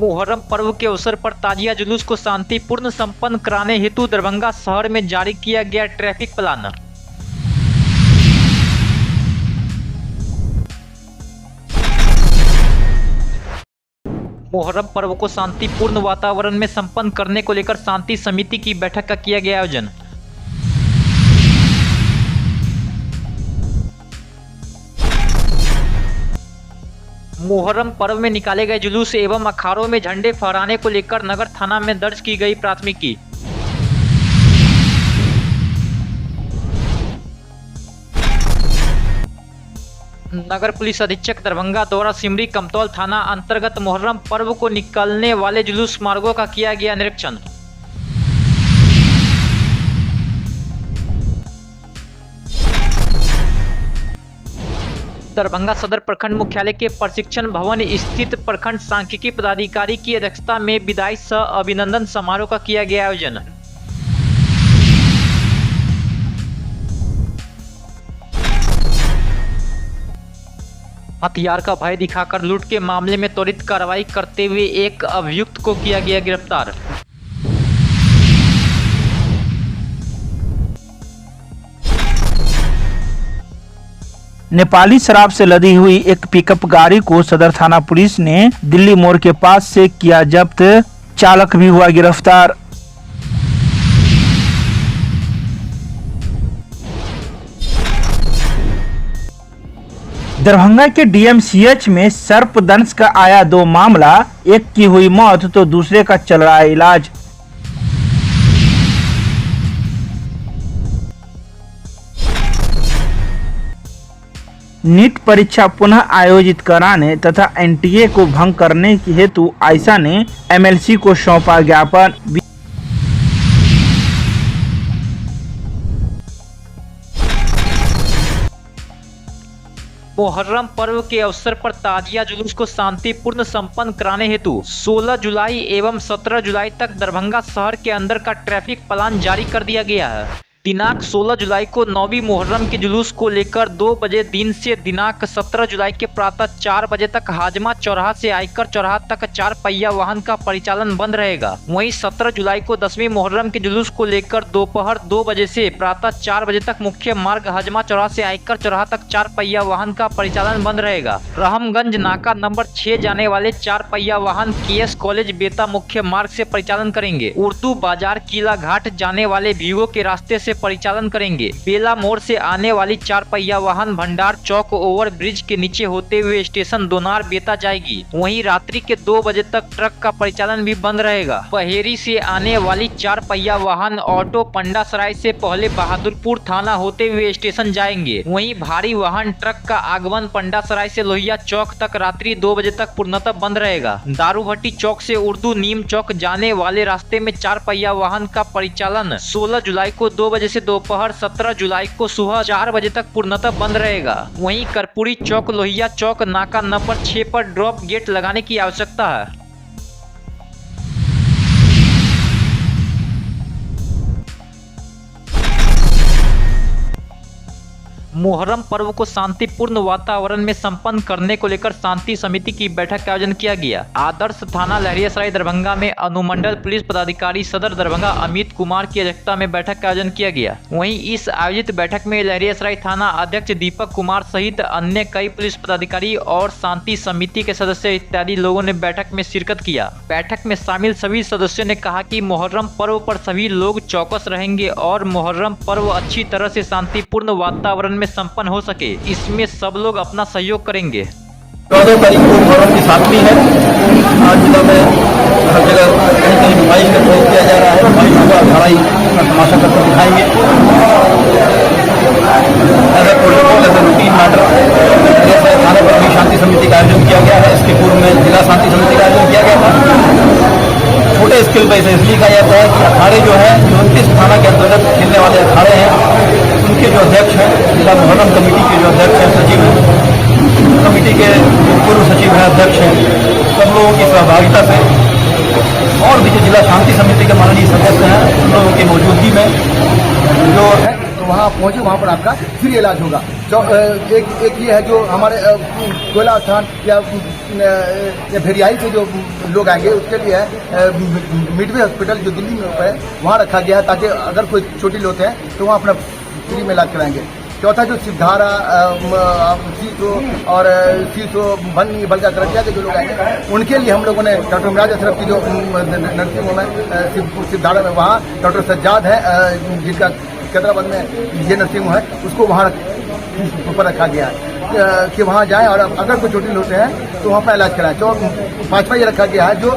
मुहर्रम पर्व के अवसर पर ताजिया जुलूस को शांतिपूर्ण संपन्न कराने हेतु दरभंगा शहर में जारी किया गया ट्रैफिक प्लान। मुहर्रम पर्व को शांतिपूर्ण वातावरण में संपन्न करने को लेकर शांति समिति की बैठक का किया गया आयोजन। मुहर्रम पर्व में निकाले गए जुलूस एवं अखाड़ों में झंडे फहराने को लेकर नगर थाना में दर्ज की गई प्राथमिकी। नगर पुलिस अधीक्षक दरभंगा द्वारा सिमरी कमतौल थाना अंतर्गत मुहर्रम पर्व को निकलने वाले जुलूस मार्गों का किया गया निरीक्षण। दरभंगा सदर प्रखंड मुख्यालय के प्रशिक्षण भवन स्थित प्रखंड सांख्यिकी पदाधिकारी की अध्यक्षता में विदाई सह अभिनंदन समारोह का किया गया आयोजन। हथियार का भय दिखाकर लूट के मामले में त्वरित कार्रवाई करते हुए एक अभियुक्त को किया गया गिरफ्तार। नेपाली शराब से लदी हुई एक पिकअप गाड़ी को सदर थाना पुलिस ने दिल्ली मोड़ के पास से किया जब्त, चालक भी हुआ गिरफ्तार। दरभंगा के डीएमसीएच में सर्पदंश का आया 2 मामला, एक की हुई मौत तो दूसरे का चल रहा है इलाज। नीट परीक्षा पुनः आयोजित कराने तथा एनटीए को भंग करने की हेतु आयशा ने एमएलसी को सौंपा ज्ञापन। मुहर्रम पर्व के अवसर पर ताजिया जुलूस को शांतिपूर्ण संपन्न कराने हेतु 16 जुलाई एवं 17 जुलाई तक दरभंगा शहर के अंदर का ट्रैफिक प्लान जारी कर दिया गया है। दिनांक 16 जुलाई को 9वीं मुहर्रम के जुलूस को लेकर 2 बजे दिन से दिनांक 17 जुलाई के प्रातः 4 बजे तक हाजमा चौराहा से आयकर चौराहा तक 4 पहिया वाहन का परिचालन बंद रहेगा। वहीं 17 जुलाई को 10वीं मुहर्रम के जुलूस को लेकर दोपहर 2 बजे से प्रातः 4 बजे तक मुख्य मार्ग हाजमा चौराहा से आयकर चौराहा तक 4 पहिया वाहन का परिचालन बंद रहेगा। रहमगंज नाका नंबर 6 जाने वाले 4 पहिया वाहन केएस कॉलेज बेता मुख्य मार्ग से परिचालन करेंगे। उर्दू बाजार किला घाट जाने वाले वीवो के रास्ते से परिचालन करेंगे। बेला मोड़ से आने वाली 4 पहिया वाहन भंडार चौक ओवर ब्रिज के नीचे होते हुए स्टेशन दोनार बेता जाएगी। वहीं रात्रि के 2 बजे तक ट्रक का परिचालन भी बंद रहेगा। पहेरी से आने वाली 4 पहिया वाहन ऑटो पंडासराय से पहले बहादुरपुर थाना होते हुए स्टेशन जाएंगे। वहीं भारी वाहन ट्रक का आगमन पंडासराय से लोहिया चौक तक रात्रि 2 बजे तक पूर्णतः बंद रहेगा। दारूभट्टी चौक से उर्दू नीम चौक जाने वाले रास्ते में 4 पहिया वाहन का परिचालन 16 जुलाई को 2 बजे से दोपहर 17 जुलाई को सुबह 4 बजे तक पूर्णतः बंद रहेगा। वहीं कर्पूरी चौक लोहिया चौक नाका नंबर 6 पर ड्रॉप गेट लगाने की आवश्यकता है। मुहर्रम पर्व को शांतिपूर्ण वातावरण में संपन्न करने को लेकर शांति समिति की बैठक का आयोजन किया गया। आदर्श थाना लहरियासराय दरभंगा में अनुमंडल पुलिस पदाधिकारी सदर दरभंगा अमित कुमार की अध्यक्षता में बैठक का आयोजन किया गया। वहीं इस आयोजित बैठक में लहरियासराय थाना अध्यक्ष दीपक कुमार सहित अन्य कई पुलिस पदाधिकारी और शांति समिति के सदस्य इत्यादि लोगों ने बैठक में शिरकत किया। बैठक में शामिल सभी सदस्यों ने कहा कि मुहर्रम पर्व पर सभी लोग चौकस रहेंगे और मुहर्रम पर्व अच्छी तरह से शांतिपूर्ण वातावरण में संपन्न हो सके, इसमें सब लोग अपना सहयोग करेंगे। 14 तारीख को मुहर्रम की 7वीं है। आज जिला में हर जगह कहीं कहीं नुमाइश का प्रयोग किया जा रहा है। नुमाइश होगा, अखाड़ा का तमाशा करके दिखाएंगे। As a protocol, as a routine matter थाने पर भी शांति समिति का आयोजन किया गया है। इसके पूर्व में जिला शांति समिति का आयोजन किया गया था। छोटे स्केल पर इसे इसलिए कहा जाता है कि अखाड़े जो है 29 थाना के अंतर्गत खेलने वाले अखाड़े हैं, उनके जो अध्यक्ष हैं, जिला मुहर्रम कमेटी के जो अध्यक्ष हैं, सचिव हैं, कमेटी के पूर्व सचिव हैं, अध्यक्ष हैं, सब लोगों की सहभागिता से और भी जो जिला शांति समिति के माननीय सदस्य हैं, उन लोगों की मौजूदगी में जो है तो वहाँ पहुँचे, वहाँ पर आपका फ्री इलाज होगा। एक ये है जो हमारे कोयला स्थान या भेरियाई से जो लोग आएंगे उसके लिए है मिडवे हॉस्पिटल जो दिल्ली में है वहाँ रखा गया है, ताकि अगर कोई चोटिल होते हैं तो वहाँ अपना फ्री में इलाज कराएंगे। चौथा जो सिद्धारा सीसो और सीसो भन्नी बलका करकिया के जो लोग आएंगे उनके लिए हम लोगों ने डॉक्टर मिराज अशरफ की जो नर्सिंग होम है सिद्धारा में, वहाँ डॉक्टर सज्जाद है जिनका कैदराबाद में ये नर्सिंग होम है, उसको वहाँ ऊपर रखा गया है कि वहाँ जाएं और अगर कोई चोटिल होते हैं तो वहाँ पर इलाज कराएं। तो पाँचवा ये रखा गया है जो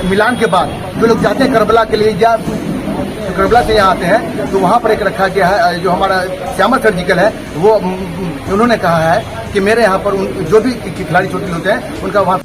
मिलान के बाद जो लोग जाते हैं करबला के लिए या करबला से यहाँ आते हैं तो वहाँ पर एक रखा गया है जो हमारा श्यामा सर्जिकल है, वो उन्होंने कहा है कि मेरे यहाँ पर जो भी खिलाड़ी चोटिल होते हैं उनका वहाँ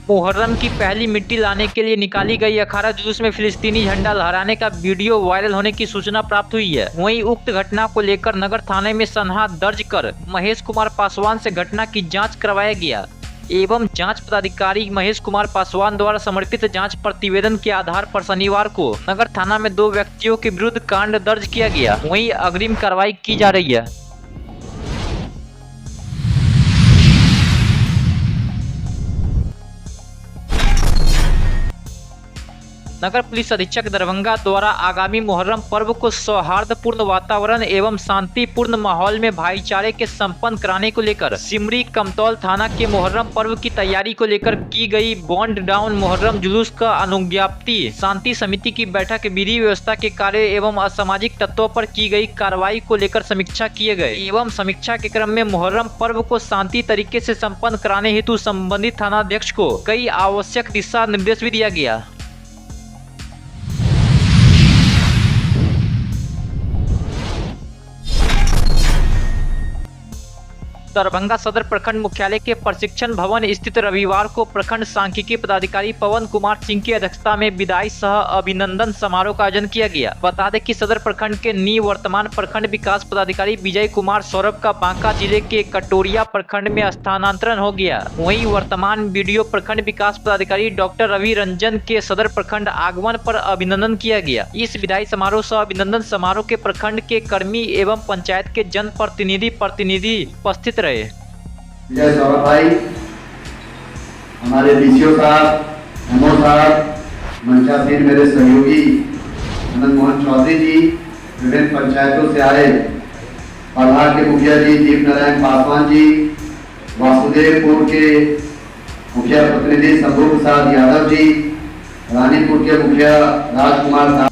मुहर्रम की पहली मिट्टी लाने के लिए निकाली गई अखाड़ा जुलूस में फिलिस्तीनी झंडा लहराने का वीडियो वायरल होने की सूचना प्राप्त हुई है। वहीं उक्त घटना को लेकर नगर थाने में सनहा दर्ज कर महेश कुमार पासवान से घटना की जांच करवाया गया एवं जांच पदाधिकारी महेश कुमार पासवान द्वारा समर्पित जांच प्रतिवेदन के आधार पर शनिवार को नगर थाना में 2 व्यक्तियों के विरुद्ध कांड दर्ज किया गया। वहीं अग्रिम कार्रवाई की जा रही है। नगर पुलिस अधीक्षक दरभंगा द्वारा आगामी मुहर्रम पर्व को सौहार्दपूर्ण वातावरण एवं शांतिपूर्ण माहौल में भाईचारे के संपन्न कराने को लेकर सिमरी कमतौल थाना के मुहर्रम पर्व की तैयारी को लेकर की गई बॉन्ड डाउन मुहर्रम जुलूस का अनुज्ञप्ति शांति समिति की बैठक विधि व्यवस्था के कार्य एवं असामाजिक तत्वों पर की गई कार्रवाई को लेकर समीक्षा किए गए एवं समीक्षा के क्रम में मुहर्रम पर्व को शांति तरीके से संपन्न कराने हेतु संबंधित थानाध्यक्ष को कई आवश्यक दिशा निर्देश भी दिया गया। दरभंगा सदर प्रखंड मुख्यालय के प्रशिक्षण भवन स्थित रविवार को प्रखंड सांख्यिकी पदाधिकारी पवन कुमार सिंह की अध्यक्षता में विदाई सह अभिनंदन समारोह का आयोजन किया गया। बता दें कि सदर प्रखंड के निवर्तमान प्रखंड विकास पदाधिकारी विजय कुमार सौरभ का बांका जिले के कटोरिया प्रखंड में स्थानांतरण हो गया। वहीं वर्तमान वीडियो प्रखंड विकास पदाधिकारी डॉक्टर रवि रंजन के सदर प्रखंड आगमन पर अभिनंदन किया गया। इस विदाई समारोह सह अभिनंदन समारोह के प्रखंड के कर्मी एवं पंचायत के जन प्रतिनिधि उपस्थित रहे। विजय सौरभ भाई, हमारे डीसीओ साहब, एमओ साहब, मंचासीन मेरे सहयोगी आनंद मोहन चौधरी जी, विभिन्न पंचायतों से आए पलहार के मुखिया जी दीप नारायण पासवान जी, वासुदेवपुर के मुखिया प्रतिनिधि शंभू प्रसाद यादव जी, रानीपुर के मुखिया राजकुमार साहब।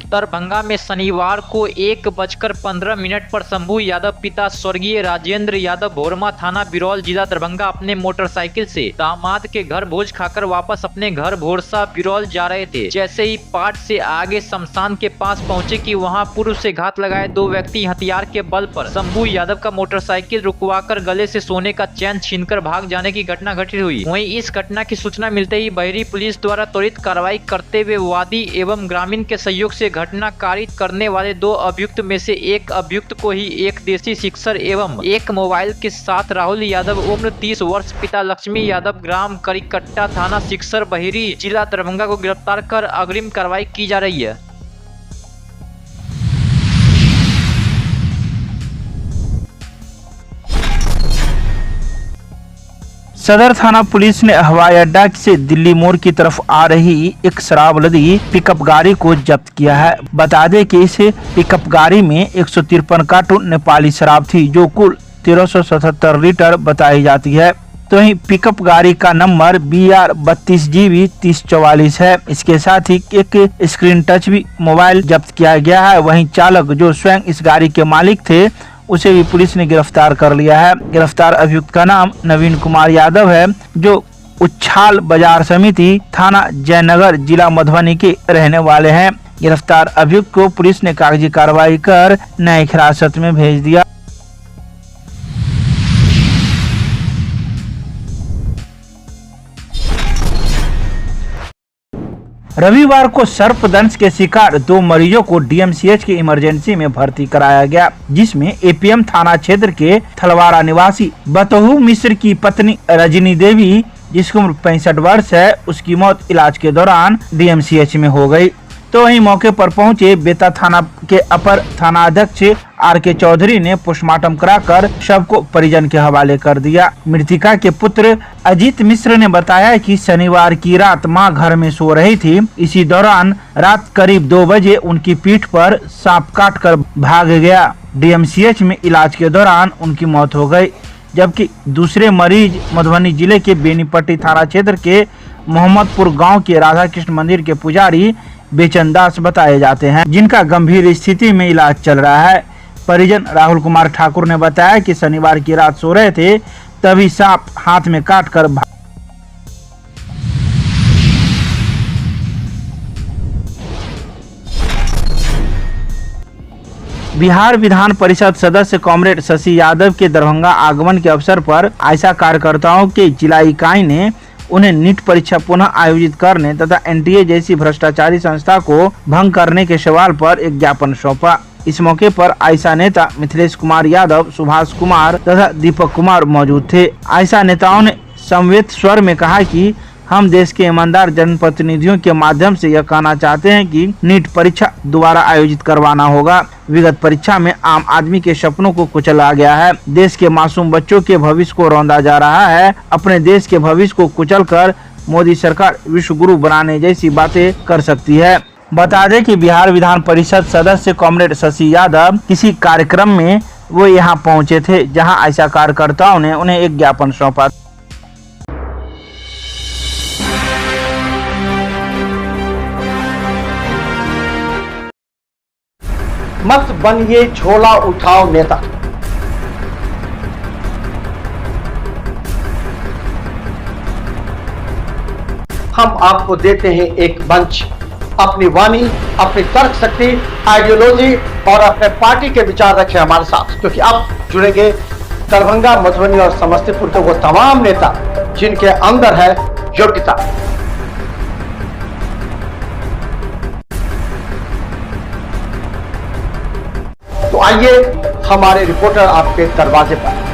दरभंगा में शनिवार को 1:15 पर शंभू यादव पिता स्वर्गीय राजेंद्र यादव भोरमा थाना बिरौल जिला दरभंगा अपने मोटरसाइकिल से दामाद के घर भोज खाकर वापस अपने घर भोरसा बिरौल जा रहे थे। जैसे ही पाट से आगे शमशान के पास पहुंचे कि वहां पूर्व से घात लगाए 2 व्यक्ति हथियार के बल पर शंभू यादव का मोटरसाइकिल रुकवाकर गले से सोने का चैन छीनकर भाग जाने की घटना घटित हुई। वहीं इस घटना की सूचना मिलते ही बहरी पुलिस द्वारा त्वरित कार्रवाई करते हुए वादी एवं ग्रामीण के सहयोग से घटना कारित करने वाले 2 अभियुक्त में से एक अभियुक्त को ही एक देसी सिक्सर एवं एक मोबाइल के साथ राहुल यादव उम्र 30 वर्ष पिता लक्ष्मी यादव ग्राम करिकट्टा थाना सिक्सर बहेरी जिला दरभंगा को गिरफ्तार कर अग्रिम कार्रवाई की जा रही है। सदर थाना पुलिस ने हवाई अड्डा से दिल्ली मोड़ की तरफ आ रही एक शराब लदी पिकअप गाड़ी को जब्त किया है। बता दें कि इस पिकअप गाड़ी में 153 कार्टून नेपाली शराब थी जो कुल 1377 लीटर बताई जाती है। तो वहीं पिकअप गाड़ी का नंबर BR 32GB 3044 है। इसके साथ ही एक स्क्रीन टच भी मोबाइल जब्त किया गया है। वहीं चालक जो स्वयं इस गाड़ी के मालिक थे उसे भी पुलिस ने गिरफ्तार कर लिया है। गिरफ्तार अभियुक्त का नाम नवीन कुमार यादव है जो उच्छाल बाजार समिति थाना जयनगर जिला मधुबनी के रहने वाले हैं। गिरफ्तार अभियुक्त को पुलिस ने कागजी कार्रवाई कर न्यायिक हिरासत में भेज दिया। रविवार को सर्पदंश के शिकार 2 मरीजों को डीएमसीएच की इमरजेंसी में भर्ती कराया गया, जिसमें एपीएम थाना क्षेत्र के थलवारा निवासी बतहू मिश्र की पत्नी रजनी देवी, जिसकी उम्र 65 वर्ष है, उसकी मौत इलाज के दौरान डीएमसीएच में हो गई। तो वहीं मौके पर पहुंचे बेता थाना के अपर थानाध्यक्ष आर.के. चौधरी ने पोस्टमार्टम कराकर शव को परिजन के हवाले कर दिया। मृतिका के पुत्र अजीत मिश्र ने बताया कि शनिवार की रात मां घर में सो रही थी। इसी दौरान रात करीब 2 बजे उनकी पीठ पर सांप काटकर भाग गया। डीएमसीएच में इलाज के दौरान उनकी मौत हो गई, जबकि दूसरे मरीज मधुबनी जिले के बेनीपट्टी थाना क्षेत्र के मोहम्मदपुर गांव के राधा कृष्ण मंदिर के पुजारी बेचन दास बताए जाते हैं, जिनका गंभीर स्थिति में इलाज चल रहा है। परिजन राहुल कुमार ठाकुर ने बताया कि शनिवार की रात सो रहे थे, तभी सांप हाथ में काटकर बिहार विधान परिषद सदस्य कॉमरेड शशि यादव के दरभंगा आगमन के अवसर पर आयशा कार्यकर्ताओं के जिला इकाई ने उन्हें नीट परीक्षा पुनः आयोजित करने तथा एनटीए जैसी भ्रष्टाचारी संस्था को भंग करने के सवाल पर एक ज्ञापन सौंपा। इस मौके पर आयशा नेता मिथिलेश कुमार यादव, सुभाष कुमार तथा दीपक कुमार मौजूद थे। आयशा नेताओं ने संवेद स्वर में कहा कि हम देश के ईमानदार जनप्रतिनिधियों के माध्यम से यह कहना चाहते हैं कि नीट परीक्षा दोबारा आयोजित करवाना होगा। विगत परीक्षा में आम आदमी के सपनों को कुचला गया है। देश के मासूम बच्चों के भविष्य को रौंदा जा रहा है। अपने देश के भविष्य को कुचलकर मोदी सरकार विश्व गुरु बनाने जैसी बातें कर सकती है। बता दें कि बिहार विधान परिषद सदस्य कॉमरेड शशि यादव किसी कार्यक्रम में वो यहाँ पहुँचे थे, जहाँ आयशा कार्यकर्ताओं ने उन्हें एक ज्ञापन सौंपा। मत बनिए झोला उठाओ नेता। हम आपको देते हैं एक मंच, अपनी वाणी, अपनी तर्क शक्ति, आइडियोलॉजी और अपने पार्टी के विचार रखें हमारे साथ, क्योंकि अब जुड़ेंगे दरभंगा, मधुबनी और समस्तीपुर के वो तमाम नेता जिनके अंदर है योग्यता। तो आइए, हमारे रिपोर्टर आपके दरवाजे पर।